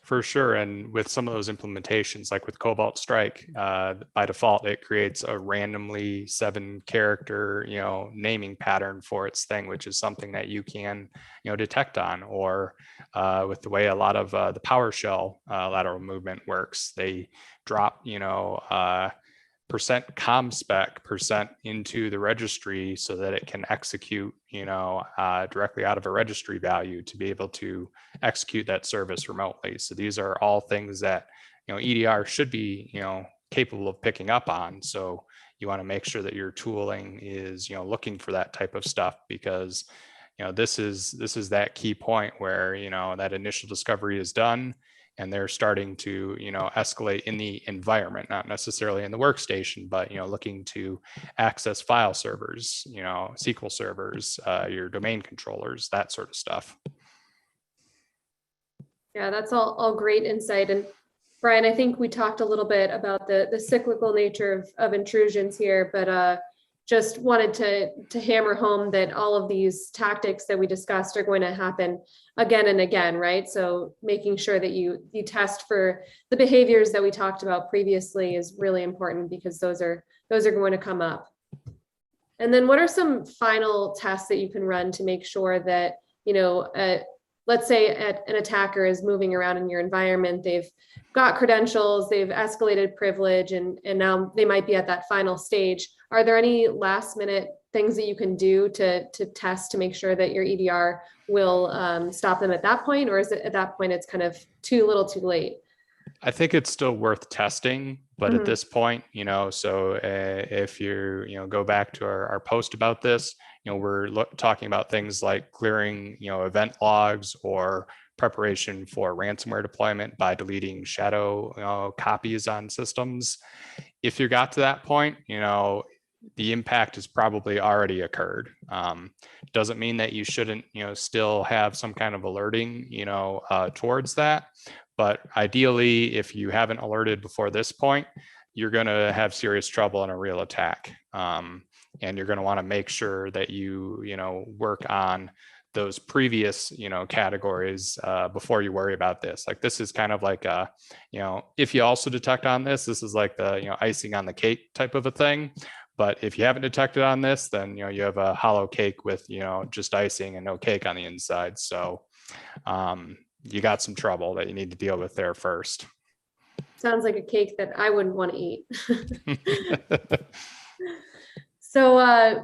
[SPEAKER 2] For sure. And with some of those implementations, like with Cobalt Strike, by default, it creates a randomly 7-character, naming pattern for its thing, which is something that you can, detect on. Or with the way a lot of the PowerShell lateral movement works, they drop, %ComSpec into the registry so that it can execute, directly out of a registry value to be able to execute that service remotely. So these are all things that, EDR should be, capable of picking up on. So you want to make sure that your tooling is, looking for that type of stuff, because, this is that key point where, that initial discovery is done, and they're starting to, escalate in the environment, not necessarily in the workstation, but, looking to access file servers, SQL servers, your domain controllers, that sort of stuff.
[SPEAKER 1] Yeah, that's all great insight. And Brian, I think we talked a little bit about the cyclical nature of intrusions here, but just wanted to hammer home that all of these tactics that we discussed are going to happen again and again, right? So making sure that you test for the behaviors that we talked about previously is really important, because those are going to come up. And then what are some final tests that you can run to make sure that, let's say an attacker is moving around in your environment, they've got credentials, they've escalated privilege, and now they might be at that final stage. Are there any last minute things that you can do to test to make sure that your EDR will stop them at that point? Or is it at that point, it's kind of too little too late?
[SPEAKER 2] I think it's still worth testing, but at this point, so if you, go back to our post about this, we're talking about things like clearing, event logs or preparation for ransomware deployment by deleting shadow copies on systems. If you got to that point, the impact has probably already occurred. Doesn't mean that you shouldn't, still have some kind of alerting, towards that. But ideally, if you haven't alerted before this point, you're going to have serious trouble in a real attack. And you're going to want to make sure that you, work on those previous, categories before you worry about this. Like this is kind of like if you also detect on this is like the, icing on the cake type of a thing. But if you haven't detected on this, then, you have a hollow cake with, just icing and no cake on the inside. So you got some trouble that you need to deal with there first.
[SPEAKER 1] Sounds like a cake that I wouldn't want to eat. So, at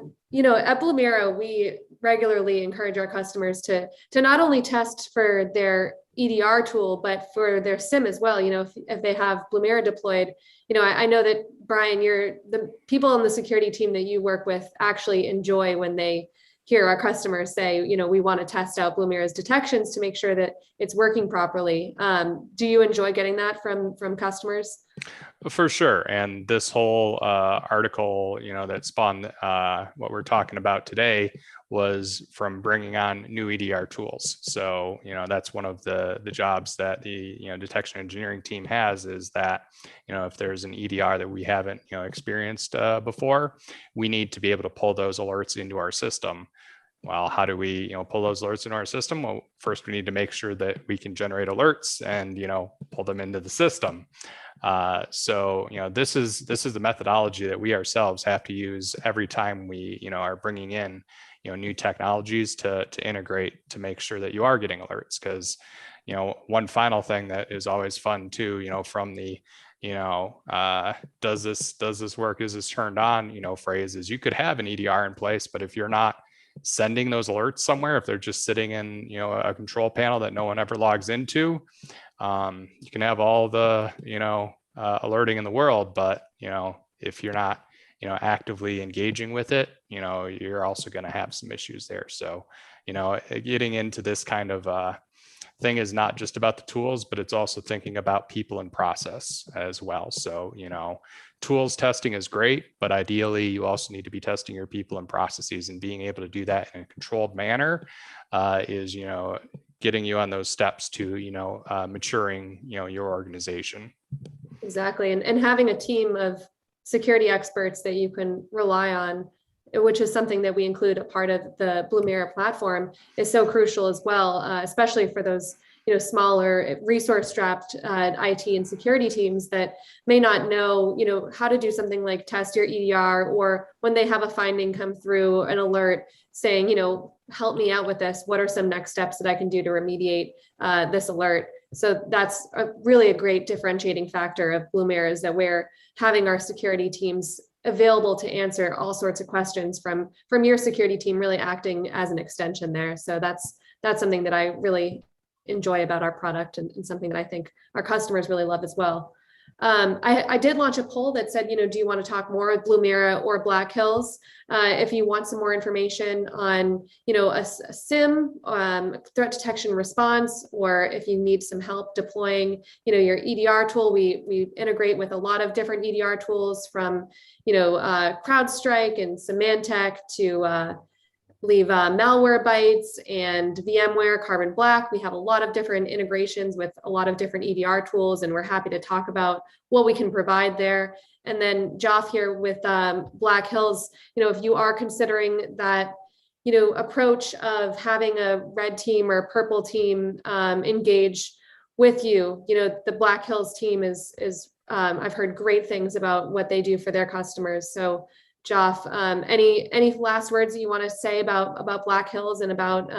[SPEAKER 1] Blumira, we regularly encourage our customers to not only test for their EDR tool, but for their SIM as well. If they have Blumira deployed, I know that Brian, the people on the security team that you work with actually enjoy when they hear our customers say, we want to test out Blumira's detections to make sure that it's working properly. Do you enjoy getting that from customers?
[SPEAKER 2] For sure. And this whole article, that spawned what we're talking about today was from bringing on new EDR tools. So, that's one of the jobs that the, detection engineering team has, is that, if there's an EDR that we haven't, experienced before, we need to be able to pull those alerts into our system. Well, how do we, pull those alerts into our system? Well, first we need to make sure that we can generate alerts and, pull them into the system. So, this is the methodology that we ourselves have to use every time we, are bringing in, new technologies to integrate to make sure that you are getting alerts. Because, one final thing that is always fun too, from the, does this work? Is this turned on? Phrase is, you could have an EDR in place, but if you're not sending those alerts somewhere, if they're just sitting in, a control panel that no one ever logs into, you can have all the, alerting in the world, but, if you're not, actively engaging with it, you're also going to have some issues there. So, getting into this kind of thing is not just about the tools, but it's also thinking about people and process as well. So, tools testing is great, but ideally you also need to be testing your people and processes, and being able to do that in a controlled manner is, getting you on those steps to, maturing, your organization.
[SPEAKER 1] Exactly. And having a team of security experts that you can rely on, which is something that we include a part of the Blumira platform, is so crucial as well, especially for those smaller resource-strapped IT and security teams that may not know, how to do something like test your EDR, or when they have a finding come through, an alert saying, help me out with this. What are some next steps that I can do to remediate this alert? So that's really a great differentiating factor of Blumira, is that we're having our security teams available to answer all sorts of questions from your security team, really acting as an extension there. So that's something that I really enjoy about our product, and something that I think our customers really love as well. I did launch a poll that said, do you want to talk more with Blumira or Black Hills? If you want some more information on, a SIM, threat detection response, or if you need some help deploying, your EDR tool, we integrate with a lot of different EDR tools, from, CrowdStrike and Symantec to leave malware bytes and VMware, Carbon Black. We have a lot of different integrations with a lot of different EDR tools, and we're happy to talk about what we can provide there. And then Joff here with Black Hills, if you are considering that, approach of having a red team or purple team engage with you, the Black Hills team is I've heard great things about what they do for their customers. So Joff, any last words that you want to say about Black Hills and about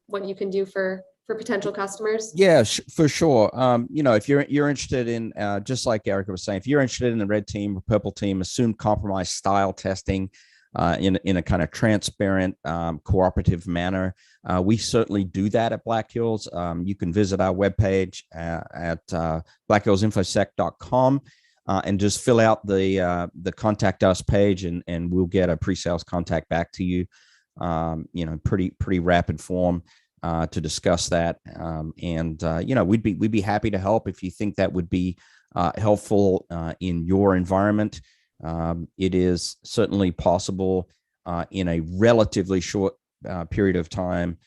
[SPEAKER 1] what you can do for potential customers?
[SPEAKER 3] Yeah, for sure. If you're interested in, just like Erica was saying, if you're interested in the red team or purple team, assumed compromise style testing in a kind of transparent, cooperative manner, we certainly do that at Black Hills. You can visit our webpage at blackhillsinfosec.com. And just fill out the contact us page, and we'll get a pre-sales contact back to you, pretty rapid form. to discuss that. You know, we'd be happy to help if you think that would be helpful in your environment. It is certainly possible in a relatively short period of time.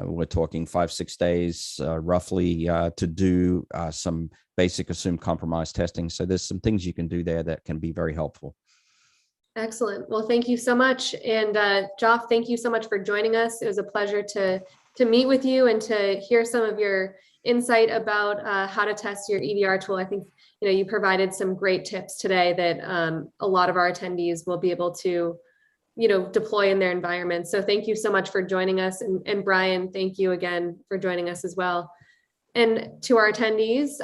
[SPEAKER 3] We're talking 5-6 days roughly to do some basic assumed compromise testing. So there's some things you can do there that can be very helpful.
[SPEAKER 1] Excellent. Well, thank you so much. And Joff, thank you so much for joining us. It was a pleasure to meet with you and to hear some of your insight about how to test your EDR tool. I think you provided some great tips today that a lot of our attendees will be able to deploy in their environment. So thank you so much for joining us. And Brian, thank you again for joining us as well. And to our attendees,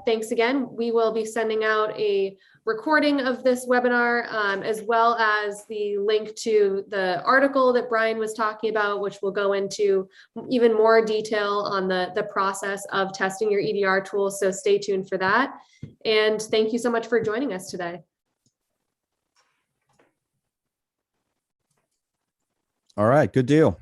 [SPEAKER 1] thanks again. We will be sending out a recording of this webinar, as well as the link to the article that Brian was talking about, which will go into even more detail on the process of testing your EDR tool. So stay tuned for that. And thank you so much for joining us today.
[SPEAKER 3] All right, good deal.